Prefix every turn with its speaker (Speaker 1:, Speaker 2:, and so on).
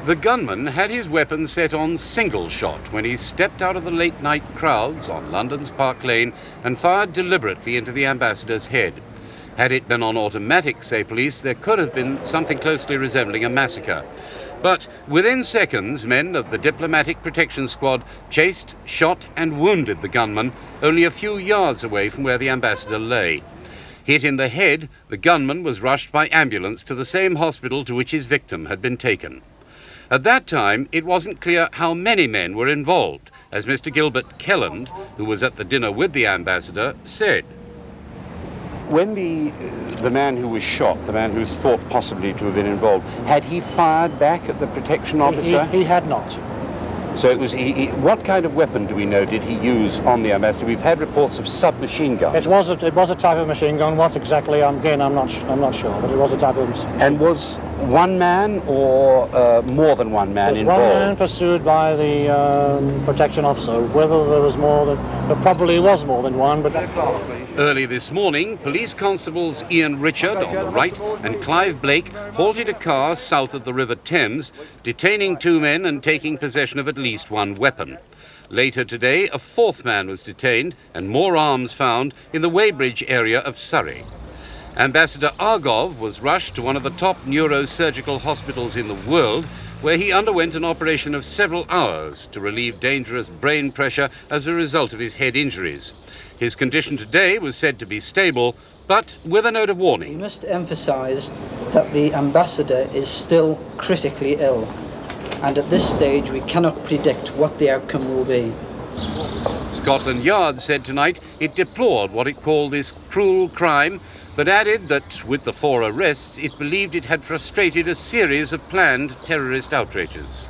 Speaker 1: The gunman had his weapon set on single shot when he stepped out of the late-night crowds on London's Park Lane and fired deliberately into the ambassador's head. Had it been on automatic, say police, there could have been something closely resembling a massacre. But within seconds, men of the Diplomatic Protection Squad chased, shot and wounded the gunman only a few yards away from where the ambassador lay. Hit in the head, the gunman was rushed by ambulance to the same hospital to which his victim had been taken. At that time, it wasn't clear how many men were involved, as Mr. Gilbert Kelland, who was at the dinner with the ambassador, said.
Speaker 2: When the man who was shot, the man who's thought possibly to have been involved, had he fired back at the protection officer?
Speaker 3: He had not.
Speaker 2: So it was. What kind of weapon do we know did he use on the ambassador? We've had reports of submachine guns.
Speaker 3: It was a type of machine gun. What exactly? Again, I'm not sure, but it was a type of machine.
Speaker 2: And was one man or more than one man involved?
Speaker 3: One man pursued by the protection officer. Whether there was more than, there probably was more than one, but.
Speaker 1: Early this morning, police constables Ian Richard on the right and Clive Blake halted a car south of the River Thames, detaining two men and taking possession of at least one weapon. Later today, a fourth man was detained and more arms found in the Weybridge area of Surrey. Ambassador Argov was rushed to one of the top neurosurgical hospitals in the world, where he underwent an operation of several hours to relieve dangerous brain pressure as a result of his head injuries. His condition today was said to be stable, but with a note of warning.
Speaker 4: We must emphasise that the ambassador is still critically ill, and at this stage we cannot predict what the outcome will be.
Speaker 1: Scotland Yard said tonight it deplored what it called this cruel crime, but added that with the 4 arrests, it believed it had frustrated a series of planned terrorist outrages.